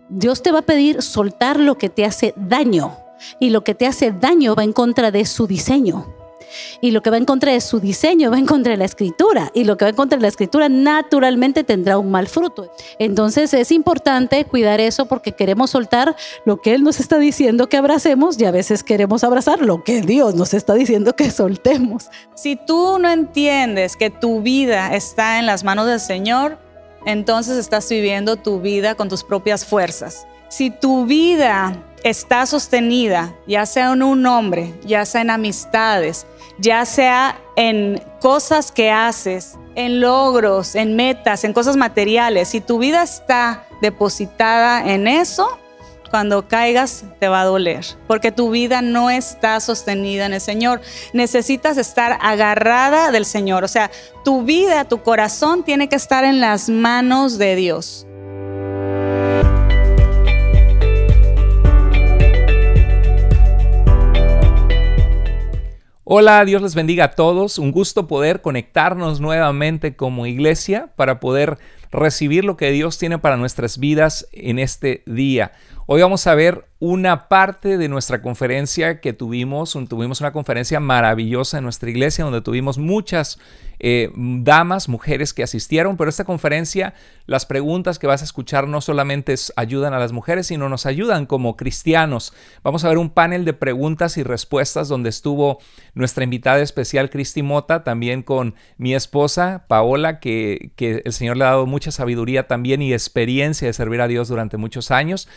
Dios te va a pedir soltar lo que te hace daño, y lo que te hace daño va en contra de su diseño. Y lo que va en contra de su diseño va en contra de la escritura, y lo que va en contra de la escritura naturalmente tendrá un mal fruto. Entonces es importante cuidar eso, porque queremos soltar lo que Él nos está diciendo que abracemos, y a veces queremos abrazar lo que Dios nos está diciendo que soltemos. Si tú no entiendes que tu vida está en las manos del Señor, entonces estás viviendo tu vida con tus propias fuerzas. Si tu vida está sostenida, ya sea en un hombre, ya sea en amistades, ya sea en cosas que haces, en logros, en metas, en cosas materiales, si tu vida está depositada en eso, cuando caigas te va a doler, porque tu vida no está sostenida en el Señor. Necesitas estar agarrada del Señor. O sea, tu vida, tu corazón tiene que estar en las manos de Dios. Hola, Dios les bendiga a todos. Un gusto poder conectarnos nuevamente como iglesia para poder recibir lo que Dios tiene para nuestras vidas en este día. Hoy vamos a ver una parte de nuestra conferencia que tuvimos una conferencia maravillosa en nuestra iglesia donde tuvimos muchas damas, mujeres que asistieron, pero esta conferencia, las preguntas que vas a escuchar no solamente ayudan a las mujeres, sino nos ayudan como cristianos. Vamos a ver un panel de preguntas y respuestas donde estuvo nuestra invitada especial, Cristi Mota, también con mi esposa, Paola, que el Señor le ha dado mucha sabiduría también y experiencia de servir a Dios durante muchos años.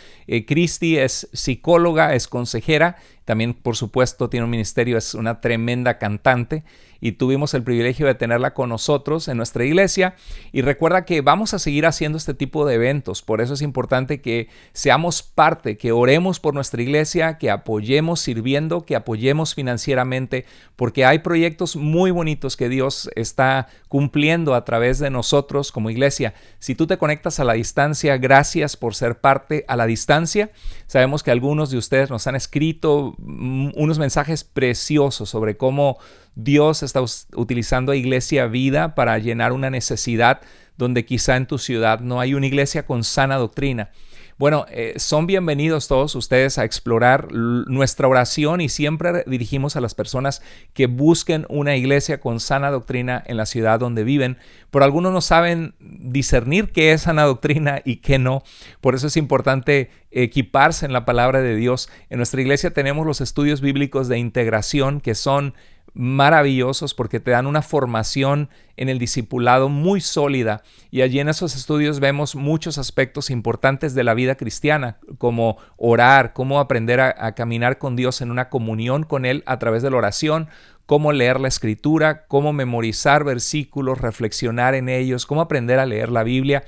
Cristi es psicóloga, es consejera, también por supuesto tiene un ministerio, es una tremenda cantante y tuvimos el privilegio de tenerla con nosotros en nuestra iglesia. Y recuerda que vamos a seguir haciendo este tipo de eventos, por eso es importante que seamos parte, que oremos por nuestra iglesia, que apoyemos sirviendo, que apoyemos financieramente, porque hay proyectos muy bonitos que Dios está cumpliendo a través de nosotros como iglesia. Si tú te conectas a la distancia, gracias por ser parte a la distancia. Sabemos que algunos de ustedes nos han escrito unos mensajes preciosos sobre cómo Dios está utilizando a Iglesia Vida para llenar una necesidad donde quizá en tu ciudad no hay una iglesia con sana doctrina. Bueno, son bienvenidos todos ustedes a explorar nuestra oración y siempre dirigimos a las personas que busquen una iglesia con sana doctrina en la ciudad donde viven, pero algunos no saben discernir qué es sana doctrina y qué no. Por eso es importante equiparse en la palabra de Dios. En nuestra iglesia tenemos los estudios bíblicos de integración que son maravillosos porque te dan una formación en el discipulado muy sólida, y allí en esos estudios vemos muchos aspectos importantes de la vida cristiana, como orar, cómo aprender a caminar con Dios en una comunión con Él a través de la oración, cómo leer la escritura, cómo memorizar versículos, reflexionar en ellos, cómo aprender a leer la Biblia.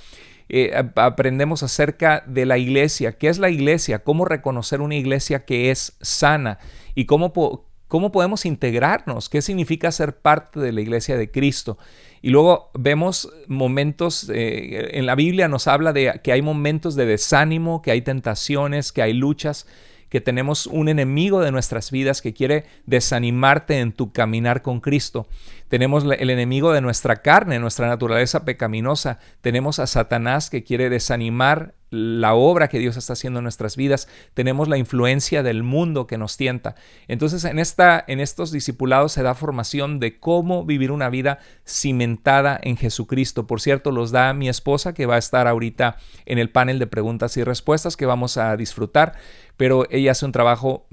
Aprendemos acerca de la iglesia, qué es la iglesia, cómo reconocer una iglesia que es sana y cómo podemos integrarnos, qué significa ser parte de la iglesia de Cristo. Y luego vemos momentos, en la Biblia nos habla de que hay momentos de desánimo, que hay tentaciones, que hay luchas, que tenemos un enemigo de nuestras vidas que quiere desanimarte en tu caminar con Cristo. Tenemos el enemigo de nuestra carne, nuestra naturaleza pecaminosa. Tenemos a Satanás que quiere desanimar la obra que Dios está haciendo en nuestras vidas. Tenemos la influencia del mundo que nos tienta. Entonces, en estos discipulados se da formación de cómo vivir una vida cimentada en Jesucristo. Por cierto, los da mi esposa, que va a estar ahorita en el panel de preguntas y respuestas que vamos a disfrutar, pero ella hace un trabajo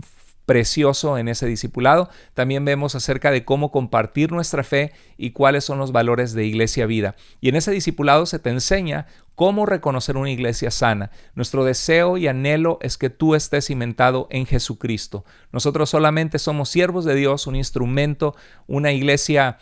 precioso en ese discipulado. También vemos acerca de cómo compartir nuestra fe y cuáles son los valores de Iglesia Vida. Y en ese discipulado se te enseña cómo reconocer una iglesia sana. Nuestro deseo y anhelo es que tú estés cimentado en Jesucristo. Nosotros solamente somos siervos de Dios, un instrumento, una iglesia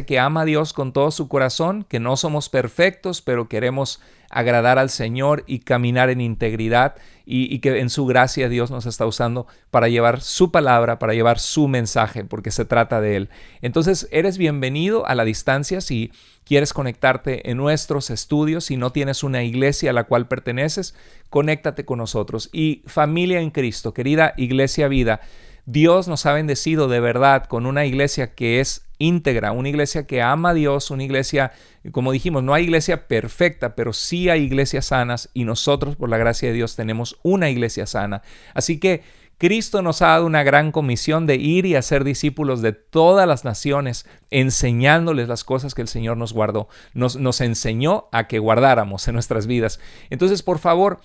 que ama a Dios con todo su corazón, que no somos perfectos, pero queremos agradar al Señor y caminar en integridad, y que en su gracia Dios nos está usando para llevar su palabra, para llevar su mensaje, porque se trata de Él. Entonces, eres bienvenido a la distancia si quieres conectarte en nuestros estudios. Si no tienes una iglesia a la cual perteneces, conéctate con nosotros. Y familia en Cristo, querida Iglesia Vida, Dios nos ha bendecido de verdad con una iglesia que es íntegra, una iglesia que ama a Dios, una iglesia, como dijimos, no hay iglesia perfecta, pero sí hay iglesias sanas y nosotros, por la gracia de Dios, tenemos una iglesia sana. Así que Cristo nos ha dado una gran comisión de ir y hacer discípulos de todas las naciones, enseñándoles las cosas que el Señor nos guardó, nos enseñó a que guardáramos en nuestras vidas. Entonces, por favor,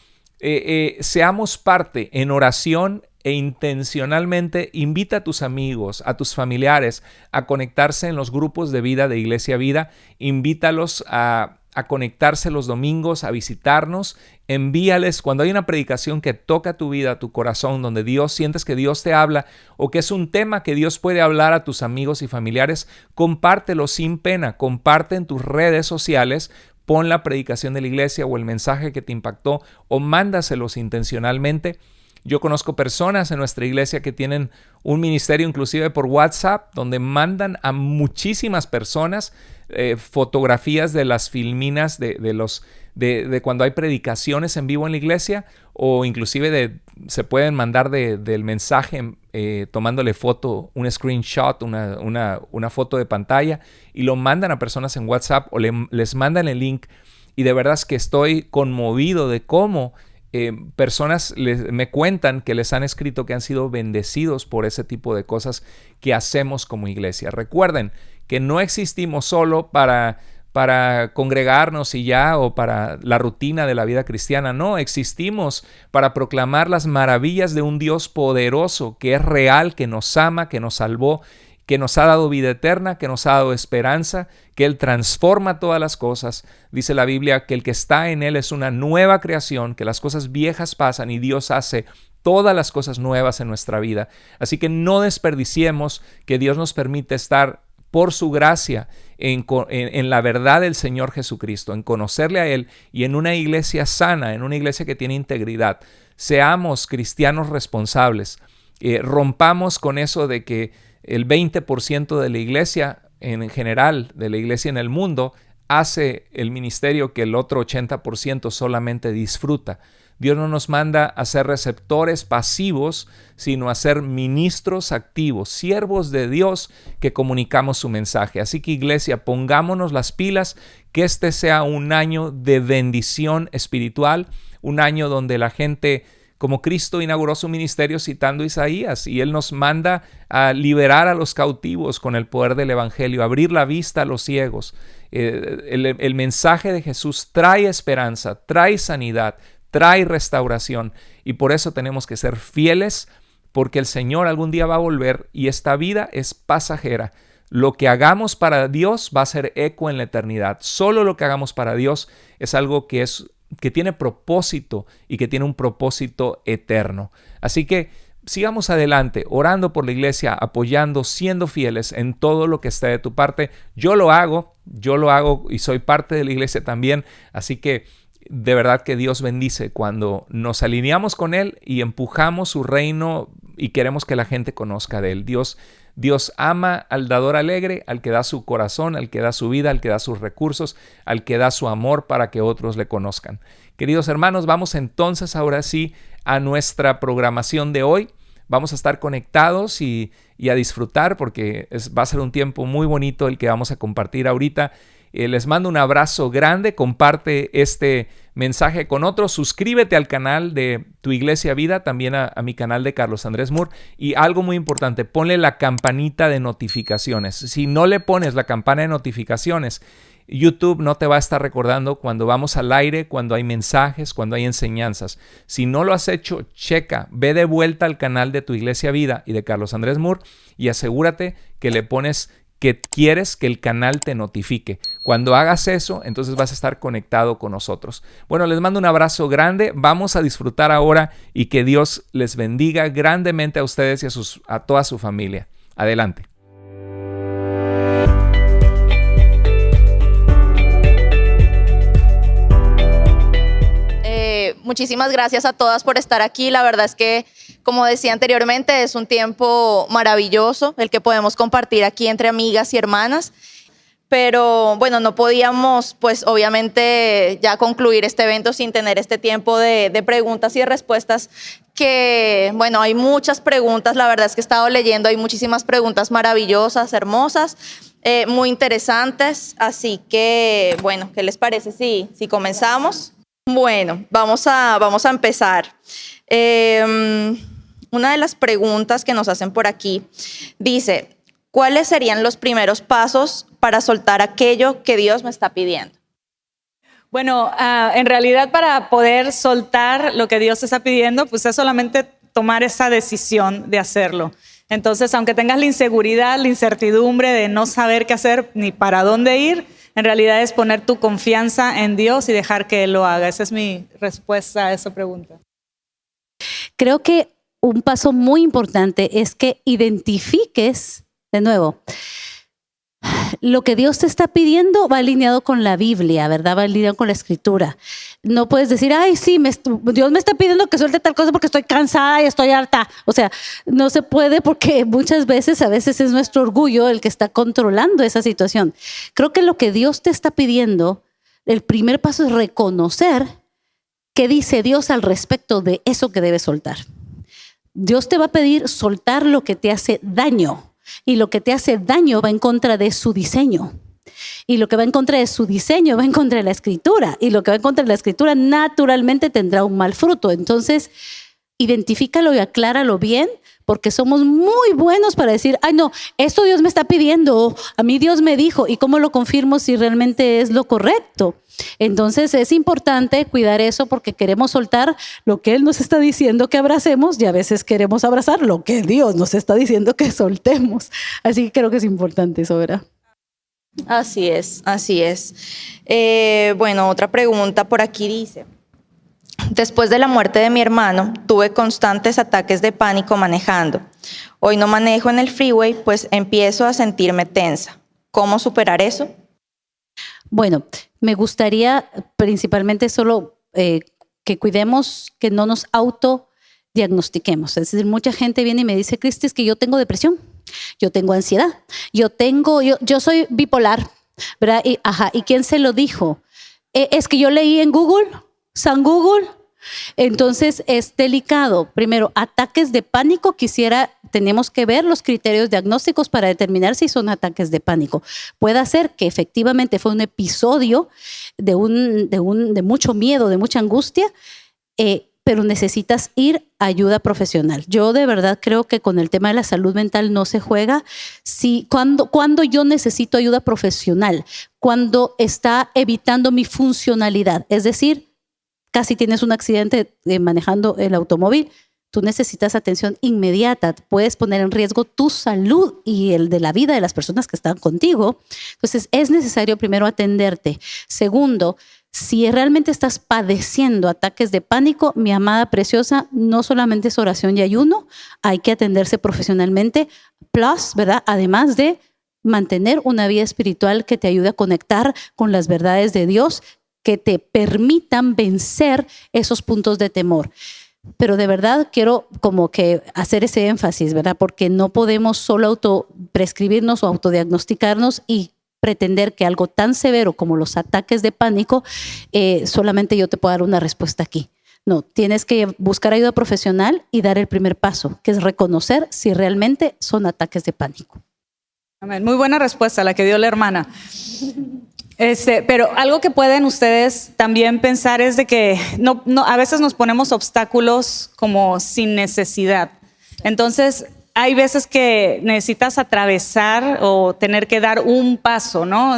seamos parte en oración e intencionalmente invita a tus amigos, a tus familiares a conectarse en los grupos de vida de Iglesia Vida. Invítalos a conectarse los domingos, a visitarnos. Envíales cuando hay una predicación que toca tu vida, tu corazón, donde sientes que Dios te habla o que es un tema que Dios puede hablar a tus amigos y familiares. Compártelo sin pena, comparte en tus redes sociales. Pon la predicación de la iglesia o el mensaje que te impactó o mándaselos intencionalmente. Yo conozco personas en nuestra iglesia que tienen un ministerio inclusive por WhatsApp donde mandan a muchísimas personas fotografías de las filminas de cuando hay predicaciones en vivo en la iglesia o inclusive se pueden mandar del mensaje tomándole foto, un screenshot, una foto de pantalla y lo mandan a personas en WhatsApp o les mandan el link y de verdad es que estoy conmovido de cómo personas me cuentan que les han escrito que han sido bendecidos por ese tipo de cosas que hacemos como iglesia. Recuerden que no existimos solo para congregarnos y ya o para la rutina de la vida cristiana. No, existimos para proclamar las maravillas de un Dios poderoso que es real, que nos ama, que nos salvó, que nos ha dado vida eterna, que nos ha dado esperanza, que Él transforma todas las cosas. Dice la Biblia que el que está en Él es una nueva creación, que las cosas viejas pasan y Dios hace todas las cosas nuevas en nuestra vida. Así que no desperdiciemos que Dios nos permite estar por su gracia en la verdad del Señor Jesucristo, en conocerle a Él y en una iglesia sana, en una iglesia que tiene integridad. Seamos cristianos responsables. Rompamos con eso de que el 20% de la iglesia en general, de la iglesia en el mundo, hace el ministerio que el otro 80% solamente disfruta. Dios no nos manda a ser receptores pasivos, sino a ser ministros activos, siervos de Dios que comunicamos su mensaje. Así que iglesia, pongámonos las pilas, que este sea un año de bendición espiritual, un año donde la gente, como Cristo inauguró su ministerio citando Isaías, y Él nos manda a liberar a los cautivos con el poder del Evangelio, abrir la vista a los ciegos. El mensaje de Jesús trae esperanza, trae sanidad, trae restauración, y por eso tenemos que ser fieles, porque el Señor algún día va a volver y esta vida es pasajera. Lo que hagamos para Dios va a ser eco en la eternidad. Solo lo que hagamos para Dios es algo que tiene propósito y que tiene un propósito eterno. Así que sigamos adelante, orando por la iglesia, apoyando, siendo fieles en todo lo que esté de tu parte. Yo lo hago y soy parte de la iglesia también. Así que de verdad que Dios bendice cuando nos alineamos con Él y empujamos su reino y queremos que la gente conozca de Él. Dios ama al dador alegre, al que da su corazón, al que da su vida, al que da sus recursos, al que da su amor para que otros le conozcan. Queridos hermanos, vamos entonces ahora sí a nuestra programación de hoy. Vamos a estar conectados y a disfrutar porque va a ser un tiempo muy bonito el que vamos a compartir ahorita. Les mando un abrazo grande, comparte este mensaje con otros, suscríbete al canal de Tu Iglesia Vida, también a mi canal de Carlos Andrés Moore, y algo muy importante, ponle la campanita de notificaciones. Si no le pones la campana de notificaciones, YouTube no te va a estar recordando cuando vamos al aire, cuando hay mensajes, cuando hay enseñanzas. Si no lo has hecho, checa, ve de vuelta al canal de Tu Iglesia Vida y de Carlos Andrés Moore y asegúrate que le pones que quieres que el canal te notifique. Cuando hagas eso, entonces vas a estar conectado con nosotros. Bueno, les mando un abrazo grande. Vamos a disfrutar ahora y que Dios les bendiga grandemente a ustedes y a toda su familia. Adelante. Muchísimas gracias a todas por estar aquí. La verdad es que, como decía anteriormente, es un tiempo maravilloso el que podemos compartir aquí entre amigas y hermanas. Pero bueno, no podíamos, pues obviamente, ya concluir este evento sin tener este tiempo de preguntas y de respuestas. Que, bueno, hay muchas preguntas. La verdad es que he estado leyendo, hay muchísimas preguntas maravillosas, hermosas. muy interesantes. Así que, bueno, ¿qué les parece si comenzamos? Bueno, vamos a empezar. Una de las preguntas que nos hacen por aquí dice, ¿cuáles serían los primeros pasos para soltar aquello que Dios me está pidiendo? Bueno, en realidad para poder soltar lo que Dios te está pidiendo, pues es solamente tomar esa decisión de hacerlo. Entonces, aunque tengas la inseguridad, la incertidumbre de no saber qué hacer ni para dónde ir, en realidad es poner tu confianza en Dios y dejar que Él lo haga. Esa es mi respuesta a esa pregunta. Creo que un paso muy importante es que identifiques, de nuevo, lo que Dios te está pidiendo va alineado con la Biblia, ¿verdad? Va alineado con la Escritura. No puedes decir, ay, sí, Dios me está pidiendo que suelte tal cosa porque estoy cansada y estoy harta. O sea, no se puede porque muchas veces, a veces es nuestro orgullo el que está controlando esa situación. Creo que lo que Dios te está pidiendo, el primer paso es reconocer qué dice Dios al respecto de eso que debes soltar. Dios te va a pedir soltar lo que te hace daño. Y lo que te hace daño va en contra de su diseño. Y lo que va en contra de su diseño va en contra de la Escritura. Y lo que va en contra de la Escritura naturalmente tendrá un mal fruto. Entonces, identifícalo y acláralo bien, porque somos muy buenos para decir, ay no, esto Dios me está pidiendo, a mí Dios me dijo, ¿y cómo lo confirmo si realmente es lo correcto? Entonces es importante cuidar eso porque queremos soltar lo que Él nos está diciendo que abracemos y a veces queremos abrazar lo que Dios nos está diciendo que soltemos. Así que creo que es importante eso, ¿verdad? Así es, así es. Bueno, otra pregunta por aquí dice, después de la muerte de mi hermano, tuve constantes ataques de pánico manejando. Hoy no manejo en el freeway, pues empiezo a sentirme tensa. ¿Cómo superar eso? Bueno, me gustaría principalmente solo que cuidemos que no nos autodiagnostiquemos. Es decir, mucha gente viene y me dice, Cristi, es que yo tengo depresión, yo tengo ansiedad, yo soy bipolar, ¿verdad? ¿Y quién se lo dijo? Es que yo leí en Google, San Google. Entonces es delicado. Primero, ataques de pánico, tenemos que ver los criterios diagnósticos para determinar si son ataques de pánico. Puede ser que efectivamente fue un episodio de mucho miedo, de mucha angustia, pero necesitas ir a ayuda profesional. Yo de verdad creo que con el tema de la salud mental no se juega. Cuando yo necesito ayuda profesional, cuando está evitando mi funcionalidad, es decir, casi tienes un accidente manejando el automóvil, tú necesitas atención inmediata, puedes poner en riesgo tu salud y el de la vida de las personas que están contigo. Entonces es necesario primero atenderte. Segundo, si realmente estás padeciendo ataques de pánico, mi amada preciosa, no solamente es oración y ayuno, hay que atenderse profesionalmente, plus, ¿verdad? Además de mantener una vida espiritual que te ayude a conectar con las verdades de Dios, que te permitan vencer esos puntos de temor. Pero de verdad quiero como que hacer ese énfasis, ¿verdad? Porque no podemos solo autoprescribirnos o autodiagnosticarnos y pretender que algo tan severo como los ataques de pánico, solamente yo te puedo dar una respuesta aquí. No, tienes que buscar ayuda profesional y dar el primer paso, que es reconocer si realmente son ataques de pánico. Amén. Muy buena respuesta la que dio la hermana. Pero algo que pueden ustedes también pensar es de que a veces nos ponemos obstáculos como sin necesidad. Entonces, hay veces que necesitas atravesar o tener que dar un paso, ¿no?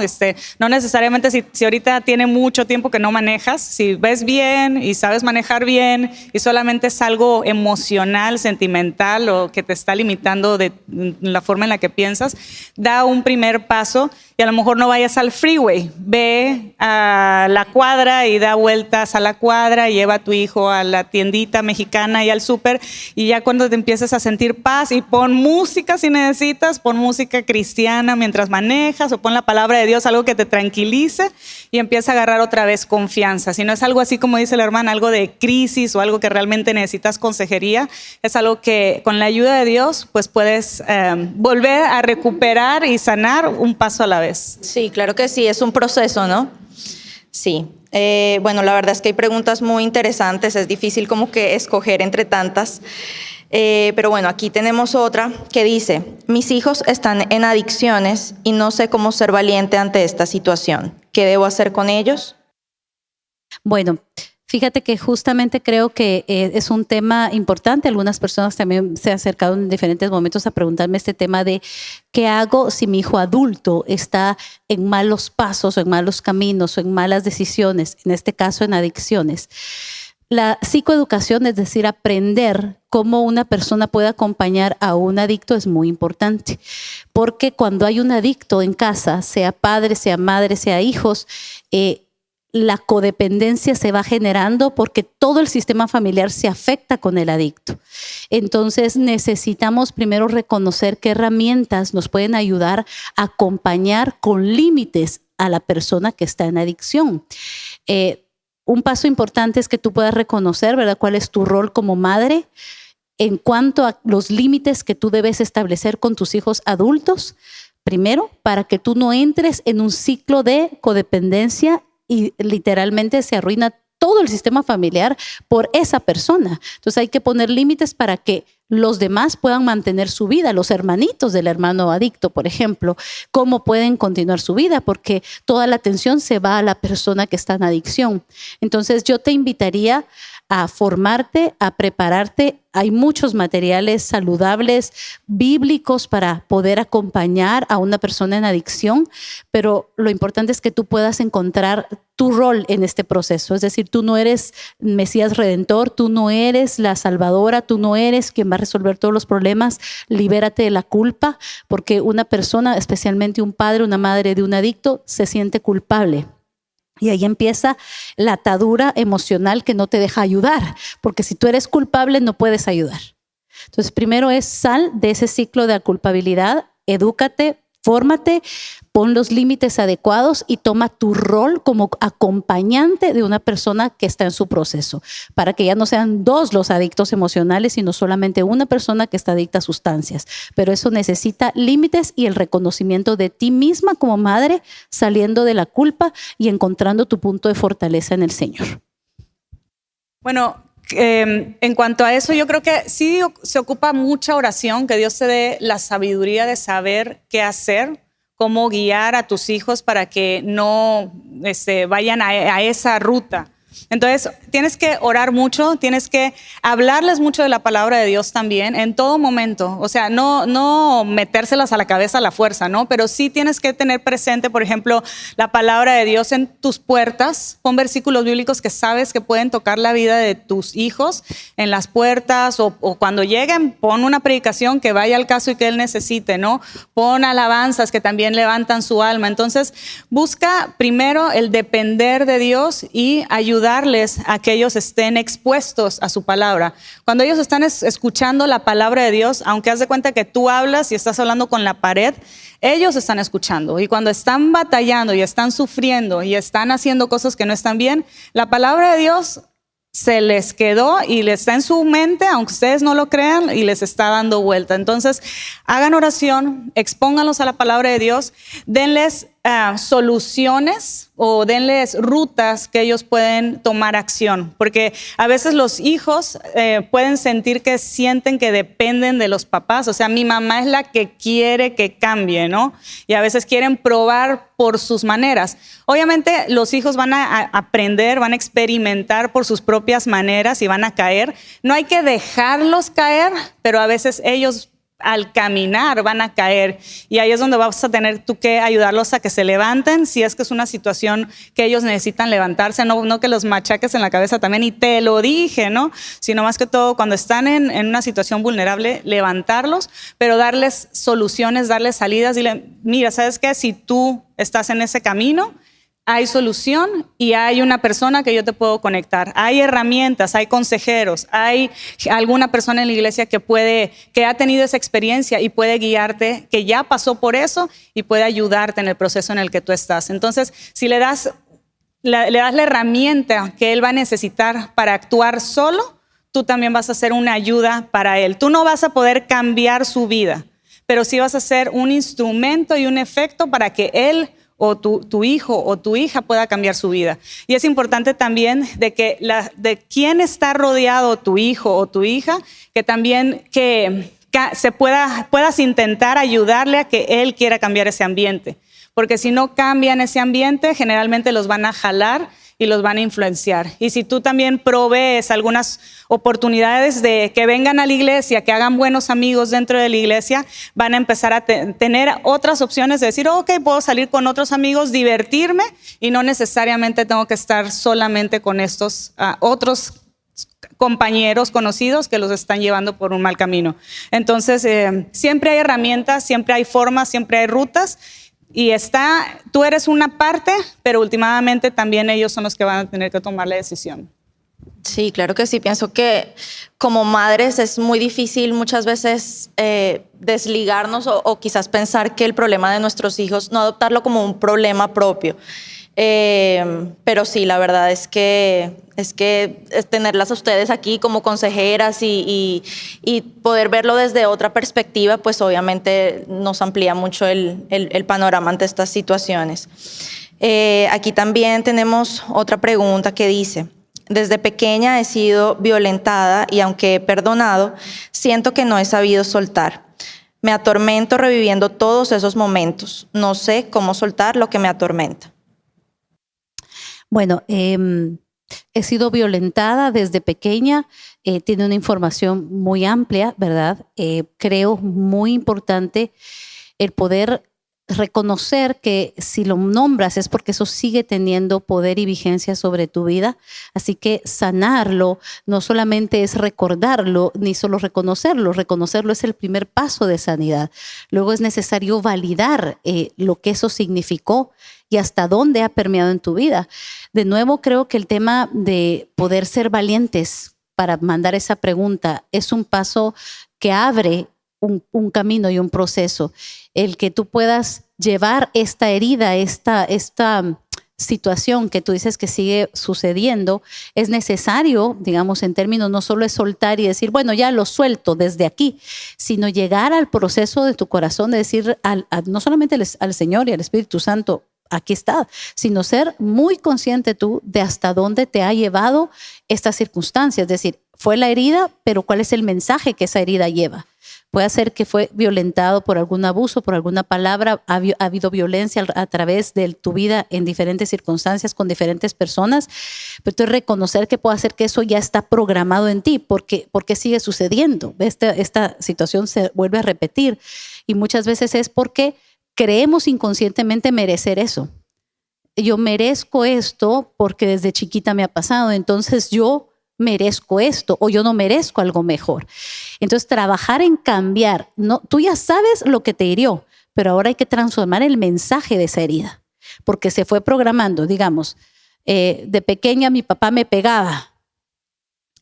No necesariamente si ahorita tiene mucho tiempo que no manejas, si ves bien y sabes manejar bien y solamente es algo emocional, sentimental o que te está limitando de la forma en la que piensas, da un primer paso y a lo mejor no vayas al freeway, ve a la cuadra y da vueltas a la cuadra y lleva a tu hijo a la tiendita mexicana y al súper y ya cuando te empieces a sentir paz y pon música si necesitas, pon música cristiana mientras manejas o pon la palabra de Dios, algo que te tranquilice y empieza a agarrar otra vez confianza. Si no es algo así como dice la hermana, algo de crisis o algo que realmente necesitas consejería, es algo que con la ayuda de Dios pues puedes volver a recuperar y sanar un paso a la vez. Sí, claro que sí, es un proceso, ¿no? Sí. Bueno, la verdad es que hay preguntas muy interesantes, es difícil como que escoger entre tantas. Pero bueno, aquí tenemos otra que dice: mis hijos están en adicciones y no sé cómo ser valiente ante esta situación. ¿Qué debo hacer con ellos? Bueno, fíjate que justamente creo que es un tema importante. Algunas personas también se han acercado en diferentes momentos a preguntarme este tema de qué hago si mi hijo adulto está en malos pasos o en malos caminos o en malas decisiones, en este caso en adicciones. La psicoeducación, es decir, aprender cómo una persona puede acompañar a un adicto, es muy importante, porque cuando hay un adicto en casa, sea padre, sea madre, sea hijos, la codependencia se va generando porque todo el sistema familiar se afecta con el adicto. Entonces necesitamos primero reconocer qué herramientas nos pueden ayudar a acompañar con límites a la persona que está en adicción. Un paso importante es que tú puedas reconocer, ¿verdad?, cuál es tu rol como madre en cuanto a los límites que tú debes establecer con tus hijos adultos. Primero, para que tú no entres en un ciclo de codependencia y literalmente se arruina todo el sistema familiar por esa persona. Entonces hay que poner límites para que los demás puedan mantener su vida, los hermanitos del hermano adicto, por ejemplo, cómo pueden continuar su vida, porque toda la atención se va a la persona que está en adicción. Entonces yo te invitaría a formarte, a prepararte. Hay muchos materiales saludables, bíblicos, para poder acompañar a una persona en adicción, pero lo importante es que tú puedas encontrar tu rol en este proceso. Es decir, tú no eres Mesías Redentor, tú no eres la Salvadora, tú no eres quien va a resolver todos los problemas. Libérate de la culpa, porque una persona, especialmente un padre, una madre de un adicto, se siente culpable. Y ahí empieza la atadura emocional que no te deja ayudar, porque si tú eres culpable no puedes ayudar. Entonces, primero es sal de ese ciclo de la culpabilidad, edúcate, fórmate, pon los límites adecuados y toma tu rol como acompañante de una persona que está en su proceso, para que ya no sean dos los adictos emocionales, sino solamente una persona que está adicta a sustancias. Pero eso necesita límites y el reconocimiento de ti misma como madre, saliendo de la culpa y encontrando tu punto de fortaleza en el Señor. Bueno, en cuanto a eso, yo creo que sí se ocupa mucha oración, que Dios te dé la sabiduría de saber qué hacer, cómo guiar a tus hijos para que no vayan a esa ruta. Entonces, tienes que orar mucho, tienes que hablarles mucho de la palabra de Dios también, en todo momento. O sea, no metérselas a la cabeza a la fuerza, ¿no? Pero sí tienes que tener presente, por ejemplo, la palabra de Dios en tus puertas. Pon versículos bíblicos que sabes que pueden tocar la vida de tus hijos en las puertas, o cuando lleguen, pon una predicación que vaya al caso y que él necesite, ¿no? Pon alabanzas que también levantan su alma. Entonces, busca primero el depender de Dios y ayudarles a que ellos estén expuestos a su palabra. Cuando ellos están escuchando la palabra de Dios, aunque haz de cuenta que tú hablas y estás hablando con la pared, ellos están escuchando. Y cuando están batallando y están sufriendo y están haciendo cosas que no están bien, la palabra de Dios se les quedó y les está en su mente, aunque ustedes no lo crean, y les está dando vuelta. Entonces, hagan oración, expónganlos a la palabra de Dios, denles soluciones o denles rutas que ellos pueden tomar acción, porque a veces los hijos pueden sentir que sienten que dependen de los papás. O sea, mi mamá es la que quiere que cambie, ¿no? Y a veces quieren probar por sus maneras. Obviamente los hijos van a aprender, van a experimentar por sus propias maneras y van a caer. No hay que dejarlos caer, pero a veces ellos al caminar van a caer, y ahí es donde vas a tener tú que ayudarlos a que se levanten, si es que es una situación que ellos necesitan levantarse, no que los machaques en la cabeza también, y te lo dije, ¿no? Sino más que todo cuando están en una situación vulnerable, levantarlos, pero darles soluciones, darles salidas, dile, mira, ¿sabes qué? Si tú estás en ese camino, hay solución y hay una persona que yo te puedo conectar. Hay herramientas, hay consejeros, hay alguna persona en la iglesia que ha tenido esa experiencia y puede guiarte, que ya pasó por eso y puede ayudarte en el proceso en el que tú estás. Entonces, si le das la herramienta que él va a necesitar para actuar solo, tú también vas a ser una ayuda para él. Tú no vas a poder cambiar su vida, pero sí vas a ser un instrumento y un efecto para que él o tu hijo o tu hija pueda cambiar su vida. Y es importante también de de quién está rodeado tu hijo o tu hija, que también puedas intentar ayudarle a que él quiera cambiar ese ambiente. Porque si no cambian ese ambiente, generalmente los van a jalar y los van a influenciar. Y si tú también provees algunas oportunidades de que vengan a la iglesia, que hagan buenos amigos dentro de la iglesia, van a empezar a tener otras opciones de decir, ok, puedo salir con otros amigos, divertirme y no necesariamente tengo que estar solamente con estos otros compañeros conocidos que los están llevando por un mal camino. Entonces, siempre hay herramientas, siempre hay formas, siempre hay rutas. Y tú eres una parte, pero últimamente también ellos son los que van a tener que tomar la decisión. Sí, claro que sí. Pienso que como madres es muy difícil muchas veces desligarnos o quizás pensar que el problema de nuestros hijos, no adoptarlo como un problema propio. Pero sí, la verdad es que tenerlas a ustedes aquí como consejeras y poder verlo desde otra perspectiva, pues obviamente nos amplía mucho el panorama ante estas situaciones. Aquí también tenemos otra pregunta que dice: desde pequeña he sido violentada y aunque he perdonado, siento que no he sabido soltar. Me atormento reviviendo todos esos momentos. No sé cómo soltar lo que me atormenta. Bueno, he sido violentada desde pequeña, tiene una información muy amplia, ¿verdad? Creo muy importante el poder reconocer que si lo nombras es porque eso sigue teniendo poder y vigencia sobre tu vida. Así que sanarlo no solamente es recordarlo ni solo reconocerlo. Reconocerlo es el primer paso de sanidad. Luego es necesario validar lo que eso significó y hasta dónde ha permeado en tu vida. De nuevo, creo que el tema de poder ser valientes para mandar esa pregunta es un paso que abre un camino y un proceso. El que tú puedas llevar esta herida, esta situación que tú dices que sigue sucediendo, es necesario, digamos, en términos no solo es soltar y decir, bueno, ya lo suelto desde aquí, sino llegar al proceso de tu corazón de decir no solamente al Señor y al Espíritu Santo, aquí está, sino ser muy consciente tú de hasta dónde te ha llevado esta circunstancia. Es decir, fue la herida, pero ¿cuál es el mensaje que esa herida lleva? Puede ser que fue violentado por algún abuso, por alguna palabra, ha habido violencia a través de tu vida en diferentes circunstancias con diferentes personas, pero tú reconocer que puede ser que eso ya está programado en ti, porque sigue sucediendo. Esta situación se vuelve a repetir y muchas veces es porque creemos inconscientemente merecer eso. Yo merezco esto porque desde chiquita me ha pasado, entonces yo merezco esto o yo no merezco algo mejor. Entonces trabajar en cambiar, no, tú ya sabes lo que te hirió, pero ahora hay que transformar el mensaje de esa herida, porque se fue programando, digamos, de pequeña mi papá me pegaba,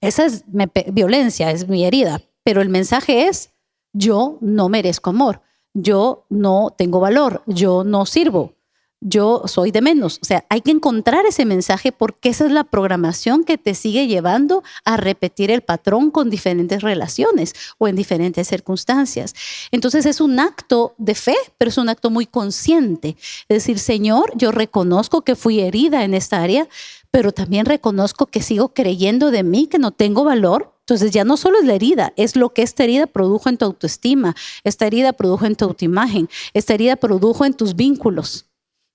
esa es violencia, es mi herida, pero el mensaje es yo no merezco amor, yo no tengo valor, yo no sirvo, yo soy de menos. O sea, hay que encontrar ese mensaje porque esa es la programación que te sigue llevando a repetir el patrón con diferentes relaciones o en diferentes circunstancias. Entonces es un acto de fe, pero es un acto muy consciente. Es decir, Señor, yo reconozco que fui herida en esta área, pero también reconozco que sigo creyendo de mí, que no tengo valor. Entonces ya no solo es la herida, es lo que esta herida produjo en tu autoestima, esta herida produjo en tu autoimagen, esta herida produjo en tus vínculos.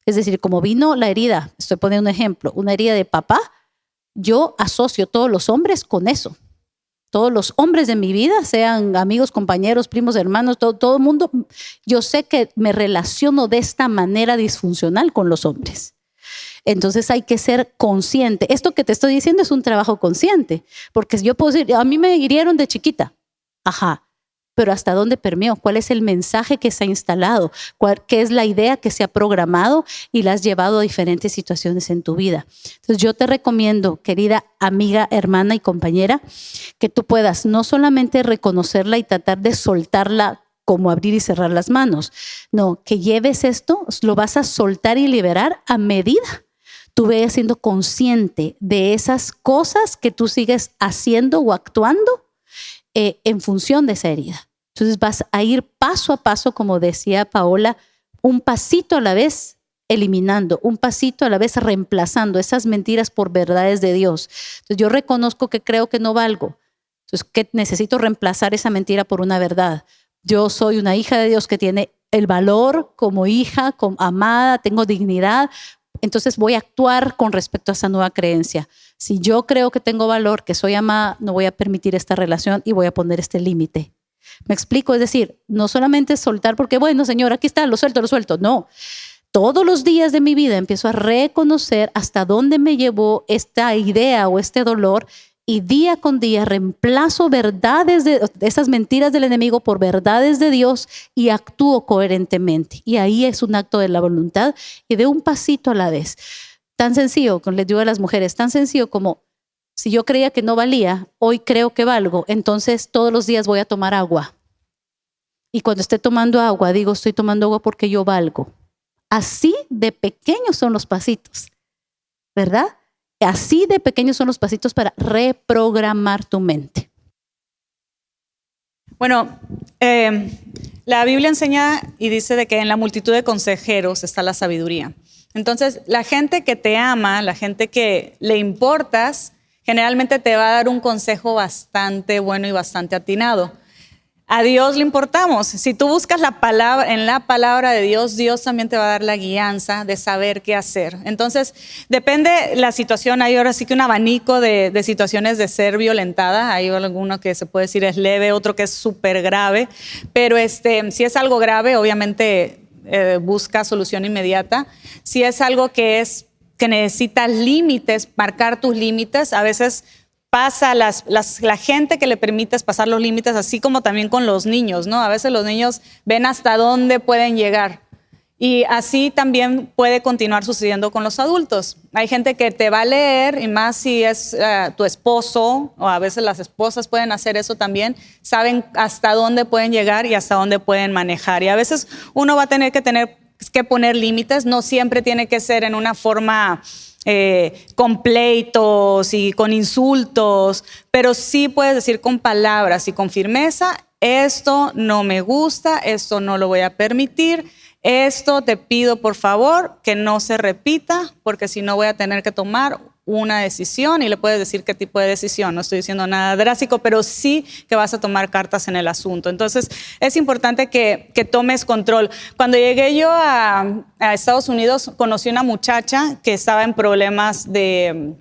Es decir, como vino la herida, estoy poniendo un ejemplo, una herida de papá, yo asocio todos los hombres con eso. Todos los hombres de mi vida, sean amigos, compañeros, primos, hermanos, todo el mundo, yo sé que me relaciono de esta manera disfuncional con los hombres. Entonces hay que ser consciente. Esto que te estoy diciendo es un trabajo consciente, porque yo puedo decir, a mí me hirieron de chiquita. Ajá. Pero ¿hasta dónde permeó? ¿Cuál es el mensaje que se ha instalado? ¿Qué es la idea que se ha programado y la has llevado a diferentes situaciones en tu vida? Entonces yo te recomiendo, querida amiga, hermana y compañera, que tú puedas no solamente reconocerla y tratar de soltarla como abrir y cerrar las manos. No, que lleves esto, lo vas a soltar y liberar a medida tú vayas siendo consciente de esas cosas que tú sigues haciendo o actuando en función de esa herida. Entonces vas a ir paso a paso, como decía Paola, un pasito a la vez, eliminando, un pasito a la vez reemplazando esas mentiras por verdades de Dios. Entonces yo reconozco que creo que no valgo. Entonces que necesito reemplazar esa mentira por una verdad. Yo soy una hija de Dios que tiene el valor como hija, como amada, tengo dignidad. Entonces voy a actuar con respecto a esa nueva creencia. Si yo creo que tengo valor, que soy amada, no voy a permitir esta relación y voy a poner este límite. ¿Me explico? Es decir, no solamente soltar porque, bueno, Señor, aquí está, lo suelto. No. Todos los días de mi vida empiezo a reconocer hasta dónde me llevó esta idea o este dolor y día con día reemplazo verdades de esas mentiras del enemigo por verdades de Dios y actúo coherentemente. Y ahí es un acto de la voluntad y de un pasito a la vez. Tan sencillo, como les digo a las mujeres, tan sencillo como si yo creía que no valía, hoy creo que valgo, entonces todos los días voy a tomar agua. Y cuando esté tomando agua, digo, estoy tomando agua porque yo valgo. Así de pequeños son los pasitos, ¿verdad? Así de pequeños son los pasitos para reprogramar tu mente. Bueno, la Biblia enseña y dice de que en la multitud de consejeros está la sabiduría. Entonces, la gente que te ama, la gente que le importas, generalmente te va a dar un consejo bastante bueno y bastante atinado. A Dios le importamos. Si tú buscas en la palabra de Dios, Dios también te va a dar la guianza de saber qué hacer. Entonces, depende la situación. Hay ahora sí que un abanico de situaciones de ser violentada. Hay alguno que se puede decir es leve, otro que es súper grave. Pero si es algo grave, obviamente busca solución inmediata. Si es algo que necesitas límites, marcar tus límites, a veces pasa la gente que le permites pasar los límites, así como también con los niños, ¿no? A veces los niños ven hasta dónde pueden llegar. Y así también puede continuar sucediendo con los adultos. Hay gente que te va a leer, y más si es tu esposo, o a veces las esposas pueden hacer eso también, saben hasta dónde pueden llegar y hasta dónde pueden manejar. Y a veces uno va a tener que poner límites, no siempre tiene que ser en una forma con pleitos y con insultos, pero sí puedes decir con palabras y con firmeza, esto no me gusta, esto no lo voy a permitir, esto te pido por favor que no se repita, porque si no voy a tener que tomar una decisión, y le puedes decir qué tipo de decisión. No estoy diciendo nada drástico, pero sí que vas a tomar cartas en el asunto. Entonces es importante que tomes control. Cuando llegué yo a Estados Unidos, conocí una muchacha que estaba en problemas de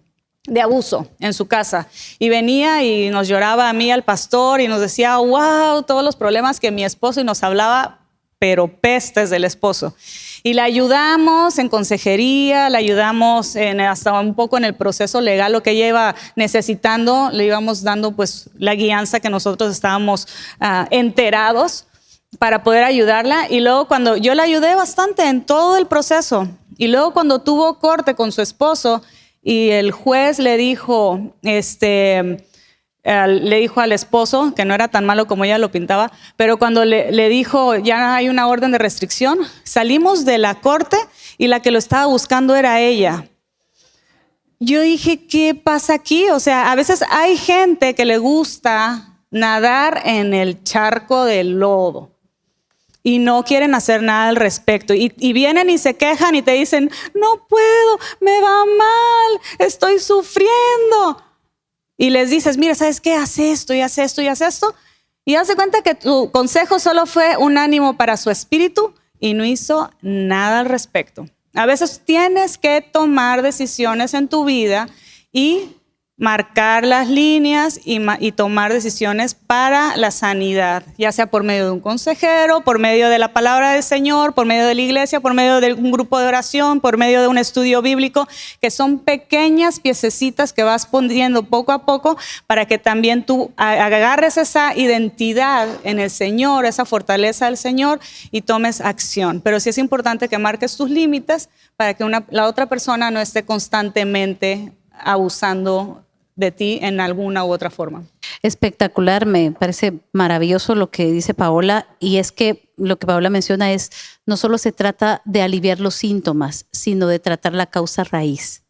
abuso en su casa, y venía y nos lloraba a mí, al pastor, y nos decía, wow, todos los problemas que mi esposo, y nos hablaba pero pestes del esposo. Y la ayudamos en consejería, la ayudamos hasta un poco en el proceso legal, lo que ella iba necesitando, le íbamos dando pues la guianza que nosotros estábamos enterados para poder ayudarla. Y luego cuando yo la ayudé bastante en todo el proceso, y luego cuando tuvo corte con su esposo y el juez le dijo, le dijo al esposo que no era tan malo como ella lo pintaba, pero cuando le dijo ya hay una orden de restricción, salimos de la corte y la que lo estaba buscando era ella. Yo dije, ¿qué pasa aquí? O sea, a veces hay gente que le gusta nadar en el charco del lodo y no quieren hacer nada al respecto, y vienen y se quejan y te dicen, no puedo, me va mal, estoy sufriendo. Y les dices, mira, ¿sabes qué? Haz esto y haz esto y haz esto. Y haz de cuenta que tu consejo solo fue un ánimo para su espíritu y no hizo nada al respecto. A veces tienes que tomar decisiones en tu vida y marcar las líneas y tomar decisiones para la sanidad, ya sea por medio de un consejero, por medio de la palabra del Señor, por medio de la iglesia, por medio de un grupo de oración, por medio de un estudio bíblico, que son pequeñas piececitas que vas poniendo poco a poco para que también tú agarres esa identidad en el Señor, esa fortaleza del Señor, y tomes acción. Pero sí es importante que marques tus límites para que la otra persona no esté constantemente abusando de ti en alguna u otra forma. Espectacular, me parece maravilloso lo que dice Paola, y es que lo que Paola menciona es, no solo se trata de aliviar los síntomas, sino de tratar la causa raíz.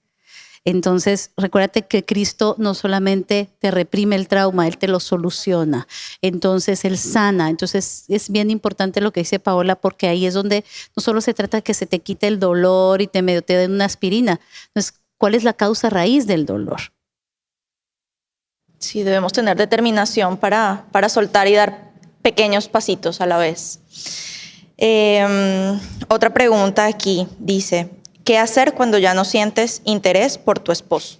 Entonces, recuérdate que Cristo no solamente te reprime el trauma, Él te lo soluciona. Entonces, Él sana. Entonces, es bien importante lo que dice Paola, porque ahí es donde no solo se trata de que se te quite el dolor y te den una aspirina. Entonces, ¿cuál es la causa raíz del dolor? Sí, debemos tener determinación para soltar y dar pequeños pasitos a la vez. Otra pregunta aquí dice, ¿qué hacer cuando ya no sientes interés por tu esposo?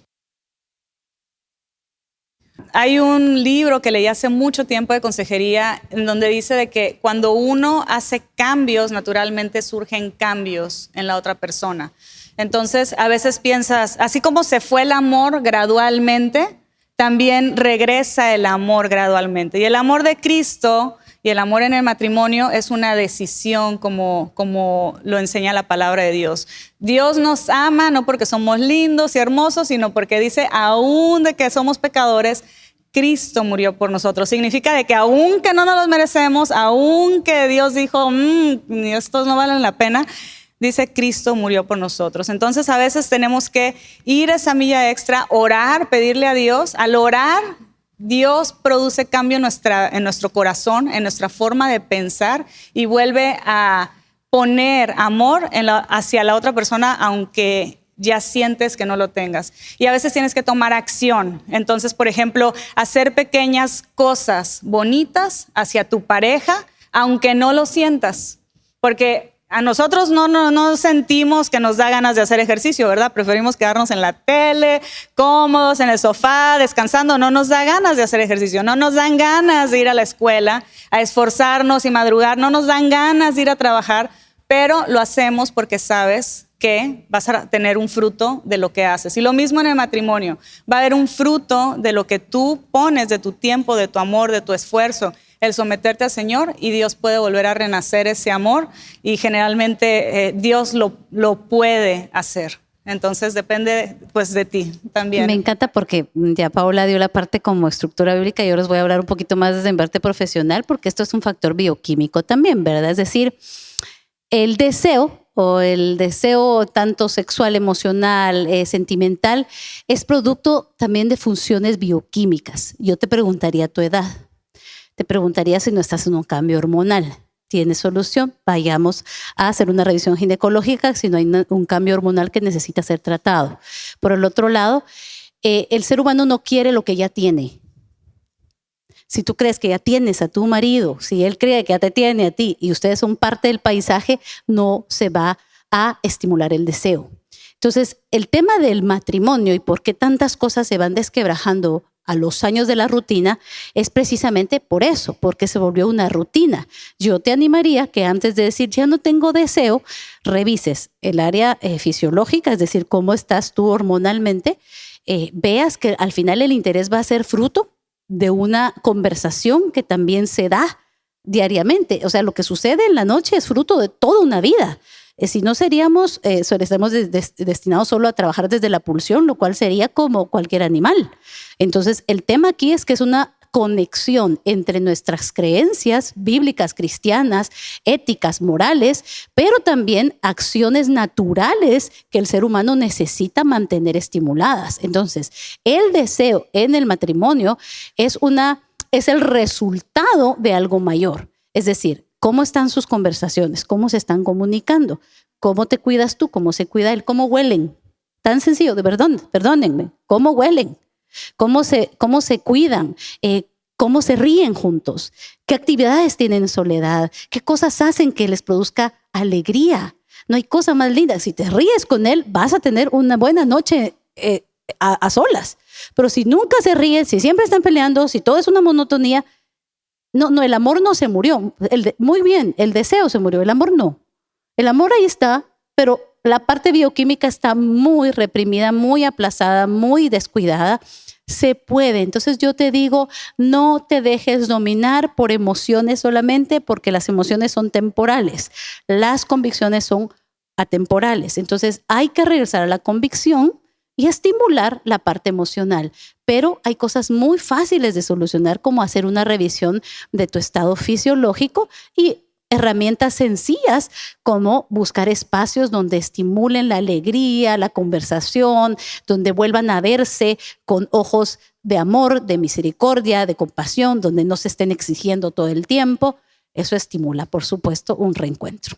Hay un libro que leí hace mucho tiempo de consejería en donde dice de que cuando uno hace cambios, naturalmente surgen cambios en la otra persona. Entonces, a veces piensas, así como se fue el amor gradualmente, también regresa el amor gradualmente. Y el amor de Cristo y el amor en el matrimonio es una decisión como lo enseña la palabra de Dios. Dios nos ama no porque somos lindos y hermosos, sino porque dice, aún de que somos pecadores, Cristo murió por nosotros. Significa de que aún que no nos los merecemos, aún que Dios dijo, estos no valen la pena, dice Cristo murió por nosotros. Entonces a veces tenemos que ir a esa milla extra, orar, pedirle a Dios. Al orar, Dios produce cambio en nuestro corazón, en nuestra forma de pensar y vuelve a poner amor hacia la otra persona, aunque ya sientes que no lo tengas. Y a veces tienes que tomar acción. Entonces, por ejemplo, hacer pequeñas cosas bonitas hacia tu pareja, aunque no lo sientas. Porque a nosotros no sentimos que nos da ganas de hacer ejercicio, ¿verdad? Preferimos quedarnos en la tele, cómodos, en el sofá, descansando. No nos da ganas de hacer ejercicio. No nos dan ganas de ir a la escuela, a esforzarnos y madrugar. No nos dan ganas de ir a trabajar, pero lo hacemos porque sabes que vas a tener un fruto de lo que haces. Y lo mismo en el matrimonio. Va a haber un fruto de lo que tú pones, de tu tiempo, de tu amor, de tu esfuerzo. El someterte al Señor y Dios puede volver a renacer ese amor y generalmente Dios lo puede hacer. Entonces depende pues de ti también. Me encanta porque ya Paola dio la parte como estructura bíblica y yo les voy a hablar un poquito más desde mi parte profesional porque esto es un factor bioquímico también, ¿verdad? Es decir, el deseo o el deseo tanto sexual, emocional, sentimental, es producto también de funciones bioquímicas. Yo te preguntaría tu edad. Te preguntaría si no estás en un cambio hormonal. ¿Tiene solución? Vayamos a hacer una revisión ginecológica si no hay un cambio hormonal que necesita ser tratado. Por el otro lado, el ser humano no quiere lo que ya tiene. Si tú crees que ya tienes a tu marido, si él cree que ya te tiene a ti y ustedes son parte del paisaje, no se va a estimular el deseo. Entonces, el tema del matrimonio y por qué tantas cosas se van desquebrajando a los años de la rutina es precisamente por eso, porque se volvió una rutina. Yo te animaría que antes de decir ya no tengo deseo, revises el área fisiológica, es decir, cómo estás tú hormonalmente, veas que al final el interés va a ser fruto de una conversación que también se da diariamente. O sea, lo que sucede en la noche es fruto de toda una vida. Si no estaríamos destinados solo a trabajar desde la pulsión, lo cual sería como cualquier animal. Entonces, el tema aquí es que es una conexión entre nuestras creencias bíblicas, cristianas, éticas, morales, pero también acciones naturales que el ser humano necesita mantener estimuladas. Entonces, el deseo en el matrimonio es el resultado de algo mayor. Es decir, ¿cómo están sus conversaciones? ¿Cómo se están comunicando? ¿Cómo te cuidas tú? ¿Cómo se cuida él? ¿Cómo huelen? Tan sencillo, perdónenme. ¿Cómo huelen? ¿Cómo se cuidan? ¿Cómo se ríen juntos? ¿Qué actividades tienen en soledad? ¿Qué cosas hacen que les produzca alegría? No hay cosa más linda. Si te ríes con él, vas a tener una buena noche a solas. Pero si nunca se ríen, si siempre están peleando, si todo es una monotonía, no, el amor no se murió. Muy bien, el deseo se murió, el amor no. El amor ahí está, pero la parte bioquímica está muy reprimida, muy aplazada, muy descuidada. Se puede. Entonces yo te digo, no te dejes dominar por emociones solamente, porque las emociones son temporales. Las convicciones son atemporales. Entonces hay que regresar a la convicción y estimular la parte emocional. Pero hay cosas muy fáciles de solucionar, como hacer una revisión de tu estado fisiológico y herramientas sencillas como buscar espacios donde estimulen la alegría, la conversación, donde vuelvan a verse con ojos de amor, de misericordia, de compasión, donde no se estén exigiendo todo el tiempo. Eso estimula, por supuesto, un reencuentro.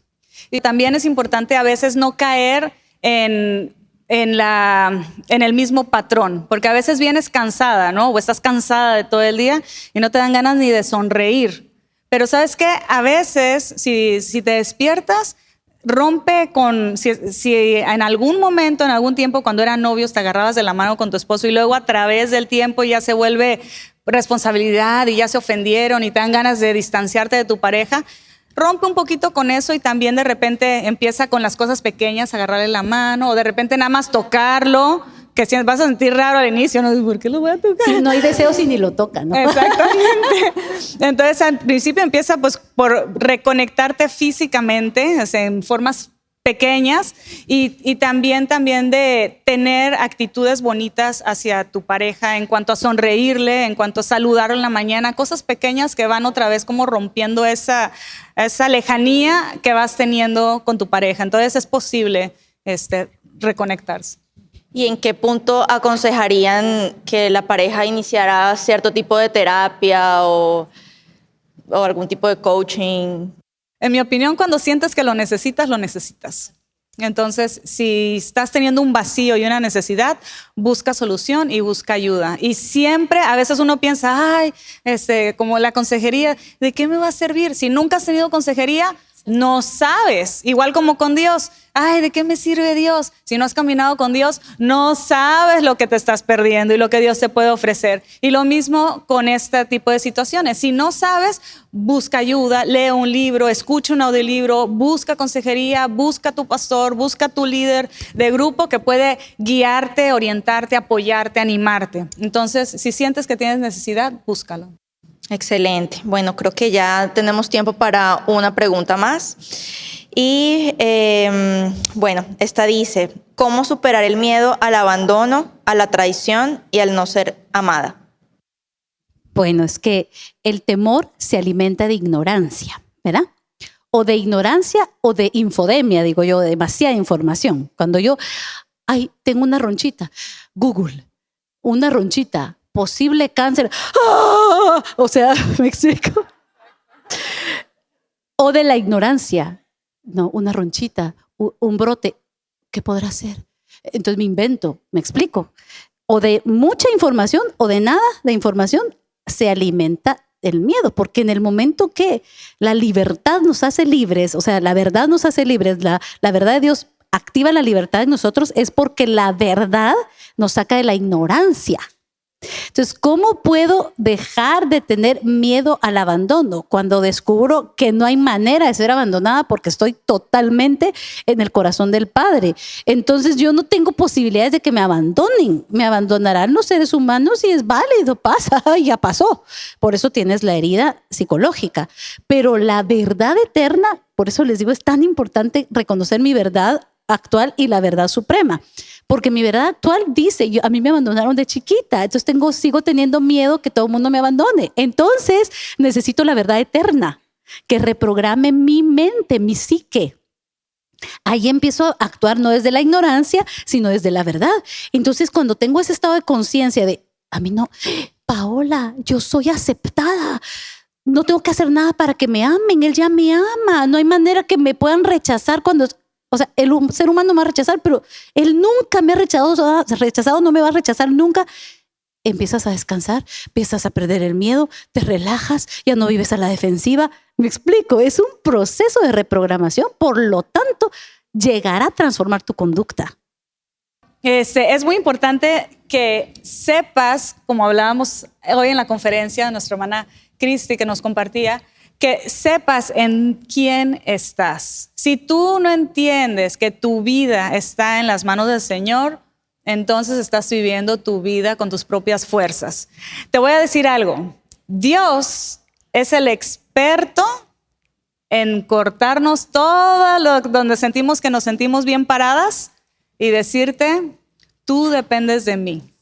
Y también es importante a veces no caer en el mismo patrón, porque a veces vienes cansada, ¿no? O estás cansada de todo el día y no te dan ganas ni de sonreír. Pero ¿sabes qué? A veces, si te despiertas, rompe con, si en algún momento, en algún tiempo, cuando eran novios, te agarrabas de la mano con tu esposo y luego a través del tiempo ya se vuelve responsabilidad y ya se ofendieron y te dan ganas de distanciarte de tu pareja, rompe un poquito con eso y también de repente empieza con las cosas pequeñas, agarrarle la mano o de repente nada más tocarlo, que vas a sentir raro al inicio, ¿no? ¿Por qué lo voy a tocar? Sí, no hay deseos y ni lo tocan, ¿no? Exactamente. Entonces al principio empieza pues por reconectarte físicamente, o sea, en formas pequeñas y también de tener actitudes bonitas hacia tu pareja en cuanto a sonreírle, en cuanto a saludarlo en la mañana, cosas pequeñas que van otra vez como rompiendo esa lejanía que vas teniendo con tu pareja. Entonces es posible reconectarse. ¿Y en qué punto aconsejarían que la pareja iniciara cierto tipo de terapia o algún tipo de coaching? En mi opinión, cuando sientes que lo necesitas, lo necesitas. Entonces, si estás teniendo un vacío y una necesidad, busca solución y busca ayuda. Y siempre, a veces uno piensa, ay, como la consejería, ¿de qué me va a servir? Si nunca has tenido consejería, no sabes. Igual como con Dios, ay, ¿de qué me sirve Dios? Si no has caminado con Dios, no sabes lo que te estás perdiendo y lo que Dios te puede ofrecer. Y lo mismo con este tipo de situaciones. Si no sabes, busca ayuda, lee un libro, escucha un audiolibro, busca consejería, busca tu pastor, busca tu líder de grupo que puede guiarte, orientarte, apoyarte, animarte. Entonces, si sientes que tienes necesidad, búscalo. Excelente. Bueno, creo que ya tenemos tiempo para una pregunta más. Y bueno, esta dice, ¿cómo superar el miedo al abandono, a la traición y al no ser amada? Bueno, es que el temor se alimenta de ignorancia, ¿verdad? O de ignorancia o de infodemia, digo yo, de demasiada información. Cuando yo, ay, tengo una ronchita, Google, una ronchita, posible cáncer, ¡ah! O sea, ¿me explico? O de la ignorancia, no, una ronchita, un brote, ¿qué podrá ser? Entonces me invento, ¿me explico? O de mucha información o de nada de información se alimenta el miedo, porque en el momento que la libertad nos hace libres, o sea, la verdad nos hace libres, la verdad de Dios activa la libertad en nosotros, es porque la verdad nos saca de la ignorancia. Entonces, ¿cómo puedo dejar de tener miedo al abandono cuando descubro que no hay manera de ser abandonada porque estoy totalmente en el corazón del Padre? Entonces, yo no tengo posibilidades de que me abandonen. Me abandonarán los seres humanos y es válido, pasa, ya pasó. Por eso tienes la herida psicológica. Pero la verdad eterna, por eso les digo, es tan importante reconocer mi verdad actual y la verdad suprema. Porque mi verdad actual dice, a mí me abandonaron de chiquita, entonces sigo teniendo miedo que todo el mundo me abandone. Entonces necesito la verdad eterna, que reprograme mi mente, mi psique. Ahí empiezo a actuar no desde la ignorancia, sino desde la verdad. Entonces cuando tengo ese estado de conciencia de, a mí no, Paola, yo soy aceptada, no tengo que hacer nada para que me amen, él ya me ama, no hay manera que me puedan rechazar o sea, el ser humano me va a rechazar, pero él nunca me ha rechazado, no me va a rechazar nunca. Empiezas a descansar, empiezas a perder el miedo, te relajas, ya no vives a la defensiva. Me explico, es un proceso de reprogramación, por lo tanto, llegará a transformar tu conducta. Es muy importante que sepas, como hablábamos hoy en la conferencia de nuestra hermana Cristi que nos compartía, que sepas en quién estás. Si tú no entiendes que tu vida está en las manos del Señor, entonces estás viviendo tu vida con tus propias fuerzas. Te voy a decir algo. Dios es el experto en cortarnos todo donde sentimos que nos sentimos bien paradas y decirte, tú dependes de mí.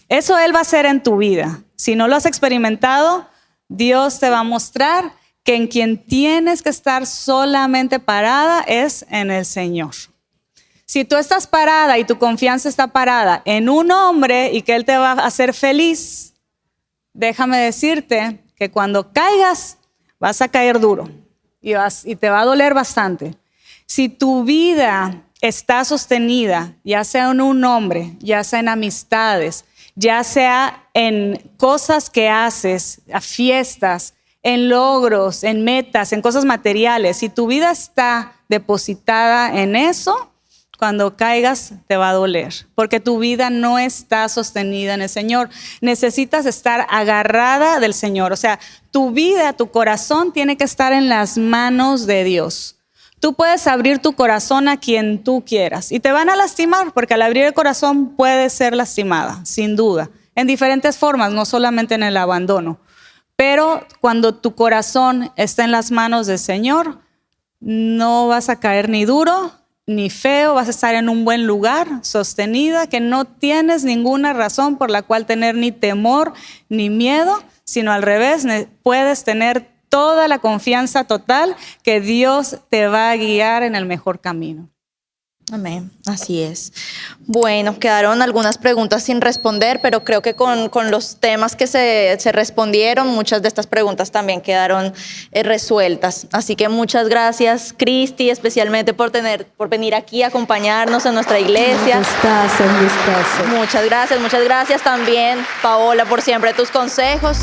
Eso Él va a hacer en tu vida. Si no lo has experimentado, Dios te va a mostrar que en quien tienes que estar solamente parada es en el Señor. Si tú estás parada y tu confianza está parada en un hombre y que Él te va a hacer feliz, déjame decirte que cuando caigas vas a caer duro y te va a doler bastante. Si tu vida está sostenida, ya sea en un hombre, ya sea en amistades, ya sea en cosas que haces, a fiestas, en logros, en metas, en cosas materiales, si tu vida está depositada en eso, cuando caigas te va a doler, porque tu vida no está sostenida en el Señor. Necesitas estar agarrada del Señor. O sea, tu vida, tu corazón tiene que estar en las manos de Dios. Tú puedes abrir tu corazón a quien tú quieras y te van a lastimar, porque al abrir el corazón puedes ser lastimada, sin duda, en diferentes formas, no solamente en el abandono. Pero cuando tu corazón está en las manos del Señor, no vas a caer ni duro ni feo, vas a estar en un buen lugar, sostenida, que no tienes ninguna razón por la cual tener ni temor ni miedo, sino al revés, puedes tener toda la confianza total que Dios te va a guiar en el mejor camino. Amén, así es. Bueno, quedaron algunas preguntas sin responder, pero creo que con los temas que se respondieron, muchas de estas preguntas también quedaron resueltas. Así que muchas gracias, Cristi, especialmente por venir aquí a acompañarnos en nuestra iglesia. Un gustazo. Muchas gracias también, Paola, por siempre tus consejos.